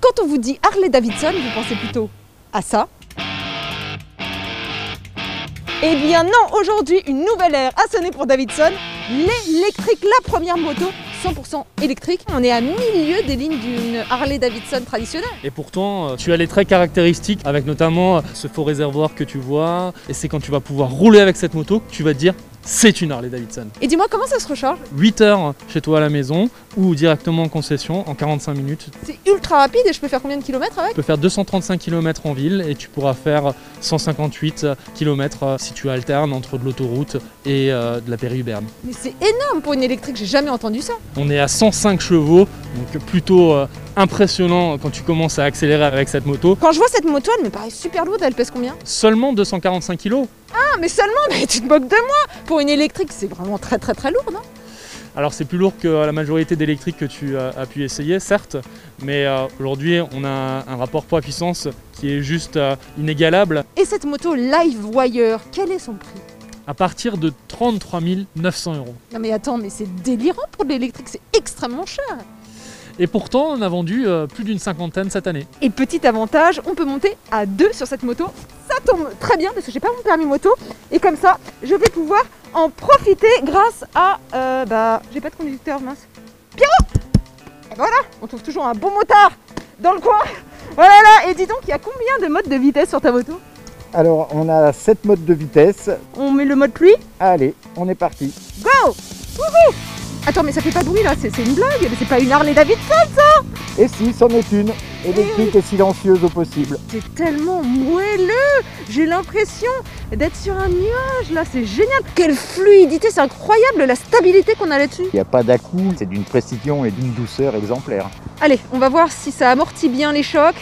Quand on vous dit Harley Davidson, vous pensez plutôt à ça? Eh bien non, aujourd'hui, une nouvelle ère a sonné pour Davidson, l'électrique, la première moto 100% électrique. On est à milieu des lignes d'une Harley Davidson traditionnelle. Et pourtant, tu as les traits caractéristiques avec notamment ce faux réservoir que tu vois. Et c'est quand tu vas pouvoir rouler avec cette moto que tu vas te dire c'est une Harley Davidson. Et dis-moi, comment ça se recharge? 8 heures chez toi à la maison ou directement en concession en 45 minutes. C'est ultra rapide et je peux faire combien de kilomètres avec? Tu peux faire 235 km en ville et tu pourras faire 158 km si tu alternes entre de l'autoroute et de la périurbaine. Mais c'est énorme pour une électrique, j'ai jamais entendu ça. On est à 105 chevaux, donc plutôt impressionnant quand tu commences à accélérer avec cette moto. Quand je vois cette moto, elle me paraît super lourde, elle pèse combien? Seulement 245 kg. Ah mais seulement, mais tu te moques de moi! Pour une électrique, c'est vraiment très lourd, non? Alors c'est plus lourd que la majorité d'électriques que tu as pu essayer, certes, mais aujourd'hui on a un rapport poids-puissance qui est juste inégalable. Et cette moto Livewire, quel est son prix? À partir de 33 900 €. Non mais attends, mais c'est délirant pour de l'électrique, c'est extrêmement cher. Et pourtant on a vendu plus d'une cinquantaine cette année. Et petit avantage, on peut monter à 2 sur cette moto. Ça tombe très bien parce que j'ai pas mon permis moto. Et comme ça, je vais pouvoir en profiter grâce à... j'ai pas de conducteur, mince. Pierrot! Et voilà, on trouve toujours un bon motard dans le coin. Voilà là, et dis donc, il y a combien de modes de vitesse sur ta moto? Alors, on a 7 modes de vitesse. On met le mode pluie. Allez, on est parti. Go! Wouhou! Attends, mais ça fait pas de bruit là, c'est une blague, mais c'est pas une Harley Davidson ça! Et si, c'en est une, électrique et silencieuse au possible. C'est tellement moelleux! J'ai l'impression d'être sur un nuage là, c'est génial! Quelle fluidité, c'est incroyable la stabilité qu'on a là-dessus! Il n'y a pas d'à-coup, c'est d'une précision et d'une douceur exemplaires. Allez, on va voir si ça amortit bien les chocs.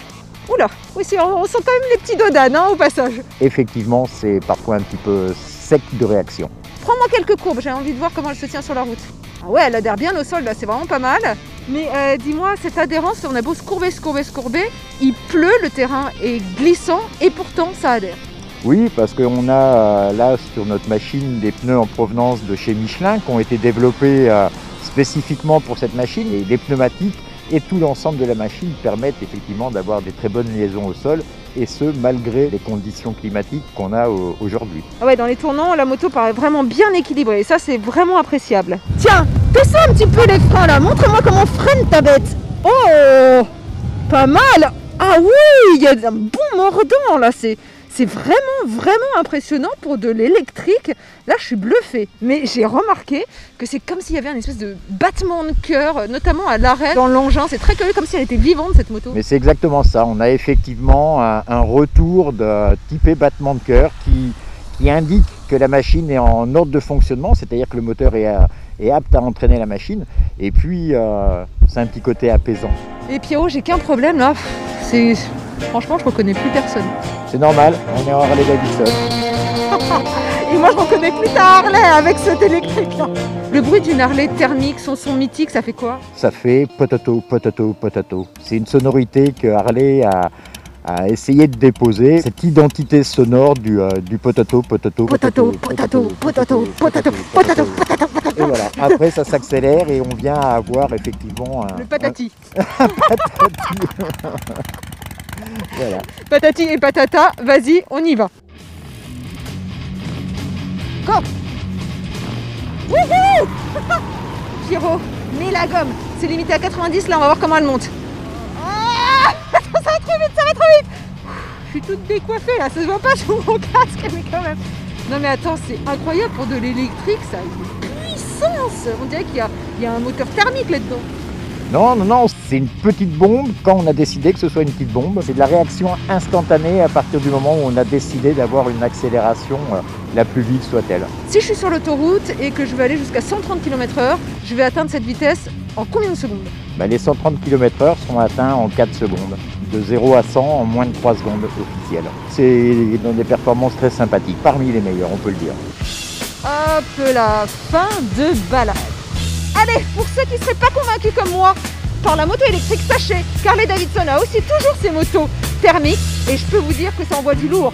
Oula, oui, on sent quand même les petits dodanes au passage. Effectivement, c'est parfois un petit peu sec de réaction. Prends-moi quelques courbes, j'ai envie de voir comment elle se tient sur la route. Ah ouais, elle adhère bien au sol là, c'est vraiment pas mal. Mais dis-moi, cette adhérence, on a beau se courber, il pleut, le terrain est glissant et pourtant ça adhère. Oui, parce qu'on a là sur notre machine des pneus en provenance de chez Michelin qui ont été développés spécifiquement pour cette machine, et des pneumatiques et tout l'ensemble de la machine permettent effectivement d'avoir des très bonnes liaisons au sol, et ce malgré les conditions climatiques qu'on a aujourd'hui. Ah ouais, dans les tournants, la moto paraît vraiment bien équilibrée et ça c'est vraiment appréciable. Tiens, descends un petit peu les freins là, montre-moi comment freine ta bête. Oh, pas mal. Ah oui, il y a un bon mordant là, c'est vraiment impressionnant pour de l'électrique. Là, je suis bluffée. Mais j'ai remarqué que c'est comme s'il y avait un espèce de battement de cœur, notamment à l'arrêt dans l'engin. C'est très curieux, comme si elle était vivante cette moto. Mais c'est exactement ça. On a effectivement un retour de typé battement de cœur qui indique que la machine est en ordre de fonctionnement, c'est-à-dire que le moteur est apte à entraîner la machine. Et puis, c'est un petit côté apaisant. Et Pierrot, j'ai qu'un problème là. Franchement, je reconnais plus personne. C'est normal, on est en Harley Davidson. Et moi, je reconnais plus ta Harley avec cet électrique là. Le bruit d'une Harley thermique, son son mythique, ça fait quoi? Ça fait potato, potato, potato. C'est une sonorité que Harley a essayé de déposer, cette identité sonore du potato, potato, potato, potato, potato, potato, potato, potato. Et voilà, après ça s'accélère et on vient à avoir effectivement le patati. Un patati. Voilà. Patati et patata, vas-y, on y va. Go! Wouhou! Pierrot, mets la gomme. C'est limité à 90, là on va voir comment elle monte. Ah, ça va trop vite, ça va trop vite. Je suis toute décoiffée là, ça se voit pas sur mon casque, mais quand même. Non mais attends, c'est incroyable pour de l'électrique, ça a une puissance. On dirait qu'il y a un moteur thermique là-dedans. Non, c'est une petite bombe. Quand on a décidé que ce soit une petite bombe, c'est de la réaction instantanée à partir du moment où on a décidé d'avoir une accélération la plus vive soit-elle. Si je suis sur l'autoroute et que je veux aller jusqu'à 130 km/h, je vais atteindre cette vitesse en combien de secondes? Les 130 km/h sont atteints en 4 secondes. De 0 à 100 en moins de 3 secondes officielles. C'est dans des performances très sympathiques, parmi les meilleures, on peut le dire. Hop là, fin de balade. Allez, pour ceux qui ne seraient pas convaincus comme moi par la moto électrique, sachez qu'Harley Davidson a aussi toujours ses motos thermiques et je peux vous dire que ça envoie du lourd.